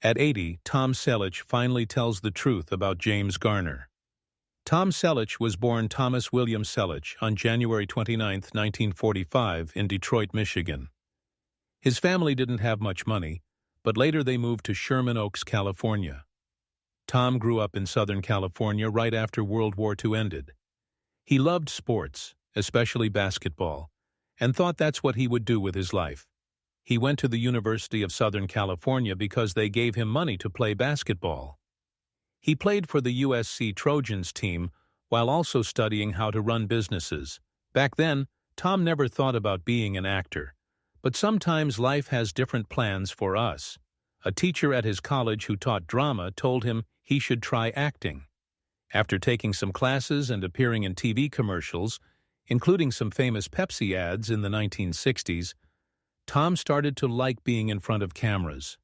At 80, Tom Selleck finally tells the truth about James Garner. Tom Selleck was born Thomas William Selleck on January 29, 1945, in Detroit, Michigan. His family didn't have much money, but later they moved to Sherman Oaks, California. Tom grew up in Southern California right after World War II ended. He loved sports, especially basketball, and thought that's what he would do with his life. He went to the University of Southern California because they gave him money to play basketball. He played for the USC Trojans team while also studying how to run businesses. Back then, Tom never thought about being an actor. But sometimes life has different plans for us. A teacher at his college who taught drama told him he should try acting. After taking some classes and appearing in TV commercials, including some famous Pepsi ads in the 1960s, Tom started to like being in front of cameras.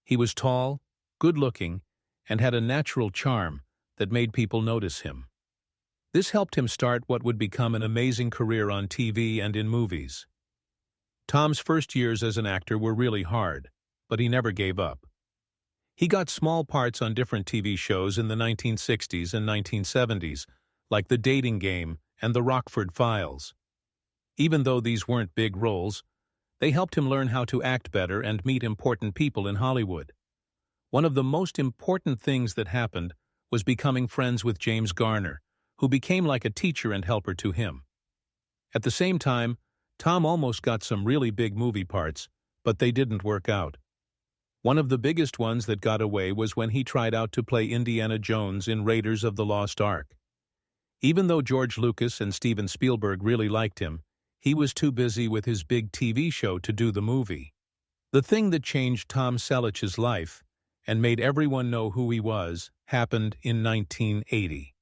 He was tall, good-looking, and had a natural charm that made people notice him. This helped him start what would become an amazing career on TV and in movies. Tom's first years as an actor were really hard, but he never gave up. He got small parts on different TV shows in the 1960s and 1970s, like The Dating Game and The Rockford Files. Even though these weren't big roles, they helped him learn how to act better and meet important people in Hollywood. One of the most important things that happened was becoming friends with James Garner, who became like a teacher and helper to him. At the same time, Tom almost got some really big movie parts, but they didn't work out. One of the biggest ones that got away was when he tried out to play Indiana Jones in Raiders of the Lost Ark. Even though George Lucas and Steven Spielberg really liked him, he was too busy with his big TV show to do the movie. The thing that changed Tom Selleck's life and made everyone know who he was happened in 1980.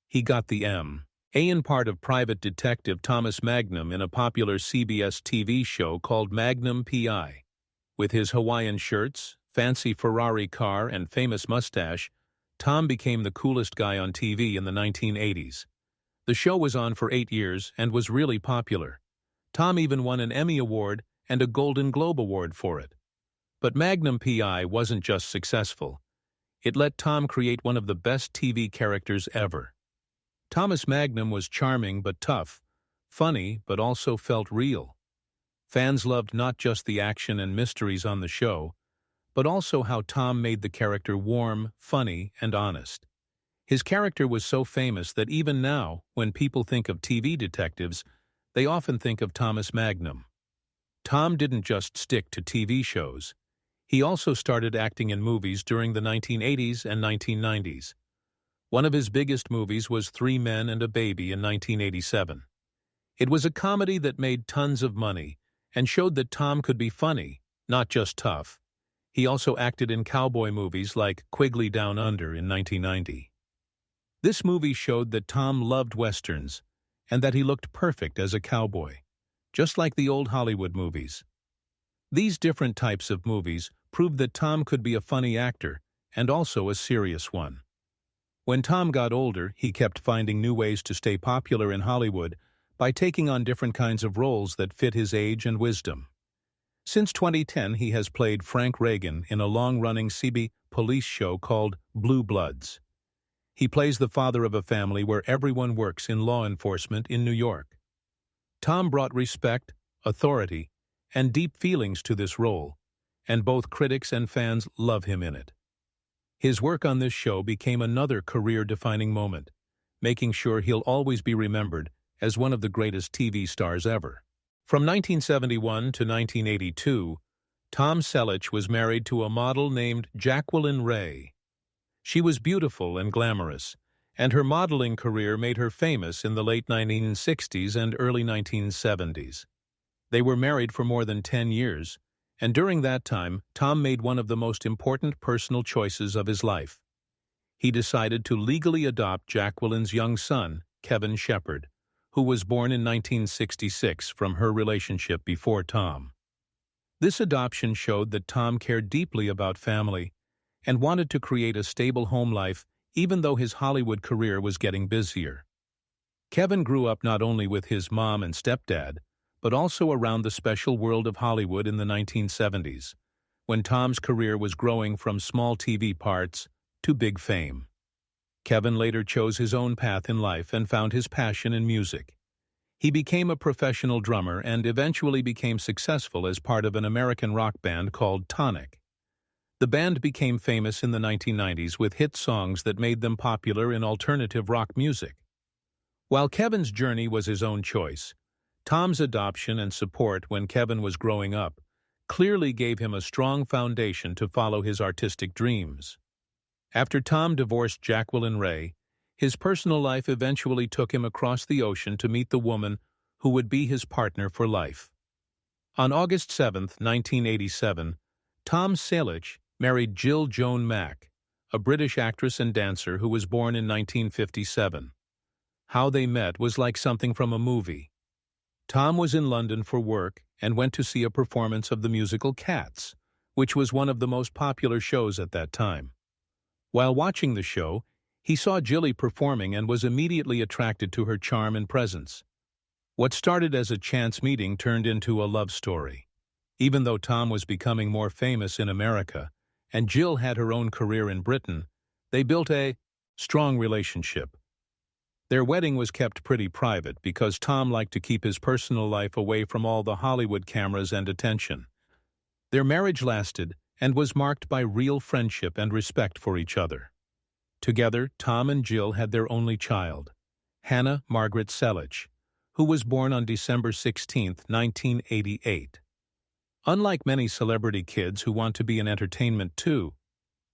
He got the M.A. in part of private detective Thomas Magnum in a popular CBS TV show called Magnum PI. With his Hawaiian shirts, fancy Ferrari car, and famous mustache, Tom became the coolest guy on TV in the 1980s. The show was on for 8 years and was really popular. Tom even won an Emmy Award and a Golden Globe Award for it. But Magnum PI wasn't just successful. It let Tom create one of the best TV characters ever. Thomas Magnum was charming but tough, funny but also felt real. Fans loved not just the action and mysteries on the show, but also how Tom made the character warm, funny, and honest. His character was so famous that even now, when people think of TV detectives, they often think of Thomas Magnum. Tom didn't just stick to TV shows. He also started acting in movies during the 1980s and 1990s. One of his biggest movies was 3 Men and a Baby in 1987. It was a comedy that made tons of money and showed that Tom could be funny, not just tough. He also acted in cowboy movies like Quigley Down Under in 1990. This movie showed that Tom loved westerns and that he looked perfect as a cowboy, just like the old Hollywood movies. These different types of movies proved that Tom could be a funny actor and also a serious one. When Tom got older, he kept finding new ways to stay popular in Hollywood by taking on different kinds of roles that fit his age and wisdom. Since 2010, he has played Frank Reagan in a long-running CB police show called Blue Bloods. He plays the father of a family where everyone works in law enforcement in New York. Tom brought respect, authority, and deep feelings to this role, and both critics and fans love him in it. His work on this show became another career-defining moment, making sure he'll always be remembered as one of the greatest TV stars ever. From 1971 to 1982, Tom Selleck was married to a model named Jacqueline Ray. She was beautiful and glamorous, and her modeling career made her famous in the late 1960s and early 1970s. They were married for more than 10 years, and during that time, Tom made one of the most important personal choices of his life. He decided to legally adopt Jacqueline's young son, Kevin Shepard, who was born in 1966 from her relationship before Tom. This adoption showed that Tom cared deeply about family and wanted to create a stable home life even though his Hollywood career was getting busier. Kevin grew up not only with his mom and stepdad, but also around the special world of Hollywood in the 1970s. when Tom's career was growing from small TV parts to big fame. Kevin later chose his own path in life and found his passion in music. He became a professional drummer and eventually became successful as part of an American rock band called Tonic. The band became famous in the 1990s with hit songs that made them popular in alternative rock music. While Kevin's journey was his own choice, Tom's adoption and support when Kevin was growing up clearly gave him a strong foundation to follow his artistic dreams. After Tom divorced Jacqueline Ray, his personal life eventually took him across the ocean to meet the woman who would be his partner for life. On August 7, 1987, Tom Selleck married Jill Joan Mack, a British actress and dancer who was born in 1957. How they met was like something from a movie. Tom was in London for work and went to see a performance of the musical Cats, which was one of the most popular shows at that time. While watching the show, he saw Jilly performing and was immediately attracted to her charm and presence. What started as a chance meeting turned into a love story. Even though Tom was becoming more famous in America and Jill had her own career in Britain, they built a strong relationship. Their wedding was kept pretty private because Tom liked to keep his personal life away from all the Hollywood cameras and attention. Their marriage lasted and was marked by real friendship and respect for each other. Together, Tom and Jill had their only child, Hannah Margaret Selleck, who was born on December 16, 1988. Unlike many celebrity kids who want to be in entertainment too,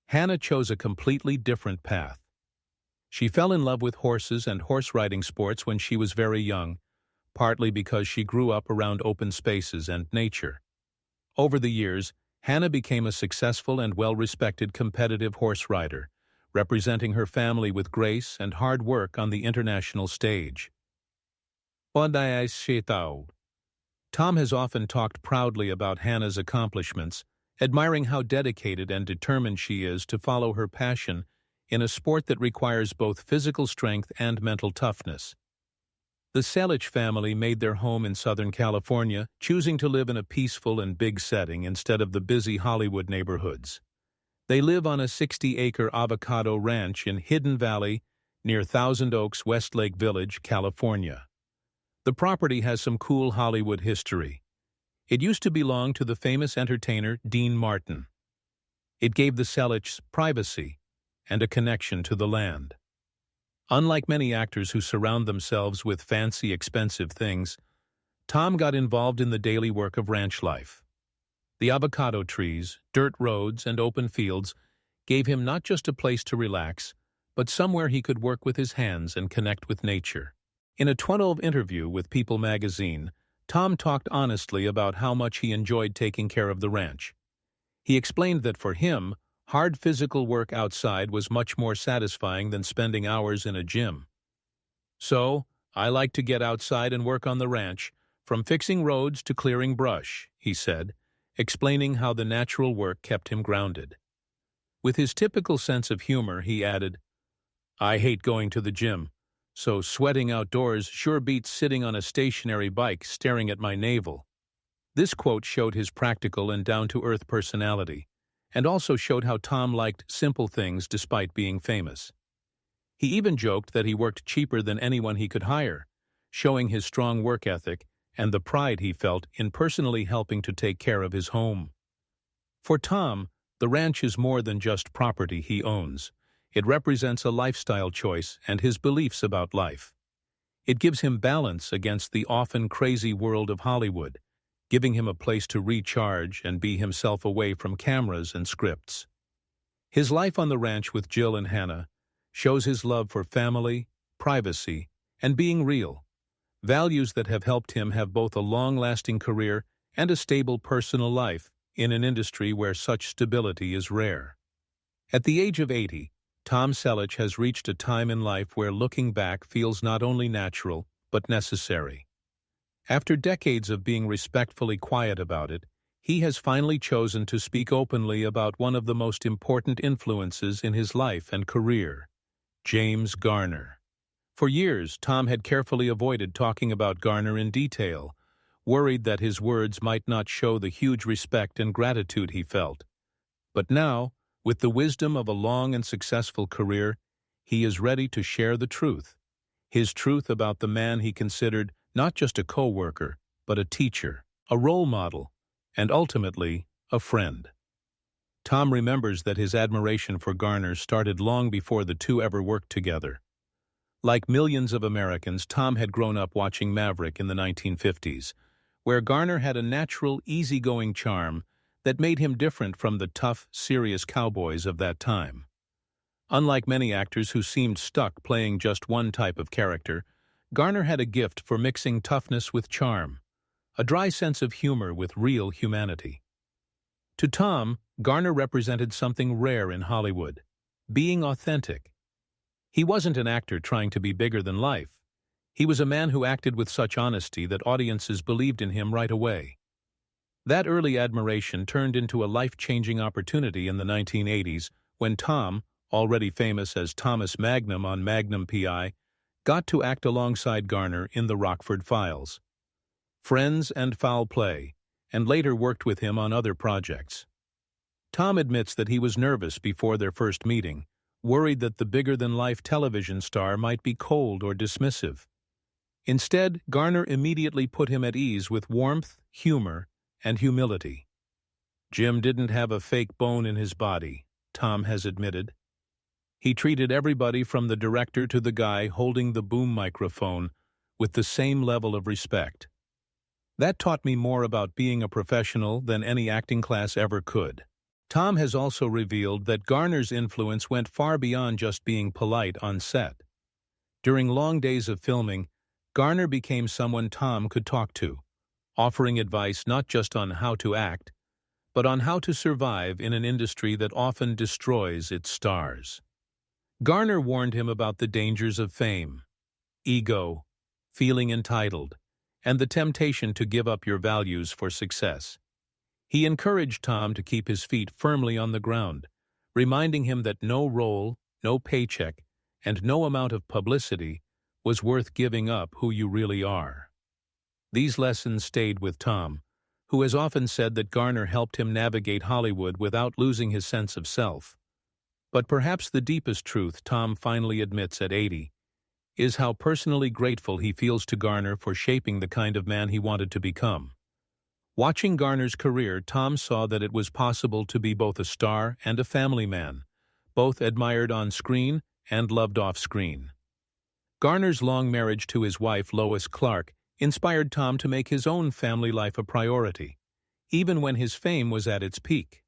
Hannah chose a completely different path. She fell in love with horses and horse riding sports when she was very young, partly because she grew up around open spaces and nature. Over the years, Hannah became a successful and well-respected competitive horse rider, representing her family with grace and hard work on the international stage. Tom has often talked proudly about Hannah's accomplishments, admiring how dedicated and determined she is to follow her passion in a sport that requires both physical strength and mental toughness. The Selleck family made their home in Southern California, choosing to live in a peaceful and big setting instead of the busy Hollywood neighborhoods. They live on a 60-acre avocado ranch in Hidden Valley, near Thousand Oaks, Westlake Village, California. The property has some cool Hollywood history. It used to belong to the famous entertainer Dean Martin. It gave the Sellecks privacy and a connection to the land. Unlike many actors who surround themselves with fancy, expensive things, Tom got involved in the daily work of ranch life. The avocado trees, dirt roads, and open fields gave him not just a place to relax, but somewhere he could work with his hands and connect with nature. In a 2012 interview with People magazine, Tom talked honestly about how much he enjoyed taking care of the ranch. He explained that for him, hard physical work outside was much more satisfying than spending hours in a gym. "So, I like to get outside and work on the ranch, from fixing roads to clearing brush," he said, explaining how the natural work kept him grounded. With his typical sense of humor, he added, "I hate going to the gym, so sweating outdoors sure beats sitting on a stationary bike staring at my navel." This quote showed his practical and down-to-earth personality, and also showed how Tom liked simple things despite being famous. He even joked that he worked cheaper than anyone he could hire, showing his strong work ethic and the pride he felt in personally helping to take care of his home. For Tom, the ranch is more than just property he owns. It represents a lifestyle choice and his beliefs about life. It gives him balance against the often crazy world of Hollywood, giving him a place to recharge and be himself away from cameras and scripts. His life on the ranch with Jill and Hannah shows his love for family, privacy, and being real, values that have helped him have both a long-lasting career and a stable personal life in an industry where such stability is rare. At the age of 80, Tom Selleck has reached a time in life where looking back feels not only natural, but necessary. After decades of being respectfully quiet about it, he has finally chosen to speak openly about one of the most important influences in his life and career, James Garner. For years, Tom had carefully avoided talking about Garner in detail, worried that his words might not show the huge respect and gratitude he felt. But now, with the wisdom of a long and successful career, he is ready to share the truth. His truth about the man he considered not just a co-worker, but a teacher, a role model, and ultimately, a friend. Tom remembers that his admiration for Garner started long before the two ever worked together. Like millions of Americans, Tom had grown up watching Maverick in the 1950s, where Garner had a natural, easygoing charm that made him different from the tough, serious cowboys of that time. Unlike many actors who seemed stuck playing just one type of character, Garner had a gift for mixing toughness with charm, a dry sense of humor with real humanity. To Tom, Garner represented something rare in Hollywood, being authentic. He wasn't an actor trying to be bigger than life. He was a man who acted with such honesty that audiences believed in him right away. That early admiration turned into a life-changing opportunity in the 1980s when Tom, already famous as Thomas Magnum on Magnum PI, got to act alongside Garner in The Rockford Files, Friends and Foul Play, and later worked with him on other projects. Tom admits that he was nervous before their first meeting, worried that the bigger-than-life television star might be cold or dismissive. Instead, Garner immediately put him at ease with warmth, humor, and humility. Jim didn't have a fake bone in his body, Tom has admitted. He treated everybody from the director to the guy holding the boom microphone with the same level of respect. That taught me more about being a professional than any acting class ever could. Tom has also revealed that Garner's influence went far beyond just being polite on set. During long days of filming, Garner became someone Tom could talk to, offering advice not just on how to act, but on how to survive in an industry that often destroys its stars. Garner warned him about the dangers of fame, ego, feeling entitled, and the temptation to give up your values for success. He encouraged Tom to keep his feet firmly on the ground, reminding him that no role, no paycheck, and no amount of publicity was worth giving up who you really are. These lessons stayed with Tom, who has often said that Garner helped him navigate Hollywood without losing his sense of self. But perhaps the deepest truth Tom finally admits at 80 is how personally grateful he feels to Garner for shaping the kind of man he wanted to become. Watching Garner's career, Tom saw that it was possible to be both a star and a family man, both admired on screen and loved off screen. Garner's long marriage to his wife, Lois Clark, inspired Tom to make his own family life a priority, even when his fame was at its peak.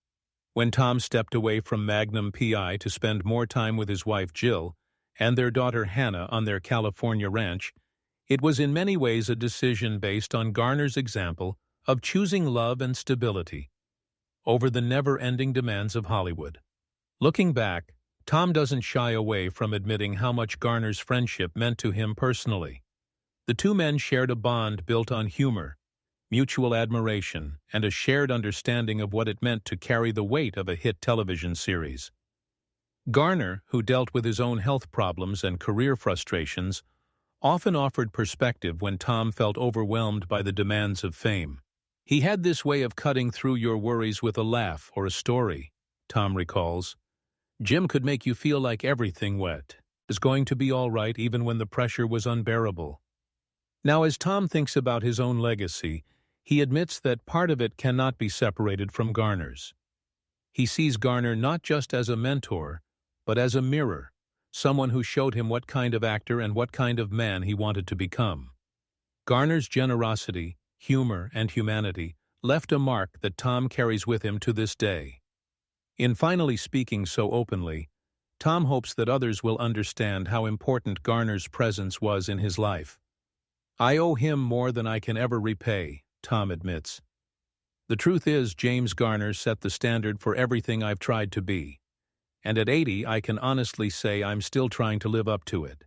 When Tom stepped away from Magnum PI to spend more time with his wife Jill and their daughter Hannah on their California ranch, it was in many ways a decision based on Garner's example of choosing love and stability over the never-ending demands of Hollywood. Looking back, Tom doesn't shy away from admitting how much Garner's friendship meant to him personally. The two men shared a bond built on humor, mutual admiration, and a shared understanding of what it meant to carry the weight of a hit television series. Garner, who dealt with his own health problems and career frustrations, often offered perspective when Tom felt overwhelmed by the demands of fame. He had this way of cutting through your worries with a laugh or a story, Tom recalls. Jim could make you feel like everything was going to be all right even when the pressure was unbearable. Now, as Tom thinks about his own legacy, he admits that part of it cannot be separated from Garner's. He sees Garner not just as a mentor, but as a mirror, someone who showed him what kind of actor and what kind of man he wanted to become. Garner's generosity, humor, and humanity left a mark that Tom carries with him to this day. In finally speaking so openly, Tom hopes that others will understand how important Garner's presence was in his life. "I owe him more than I can ever repay," Tom admits. "The truth is, James Garner set the standard for everything I've tried to be. And at 80, I can honestly say I'm still trying to live up to it."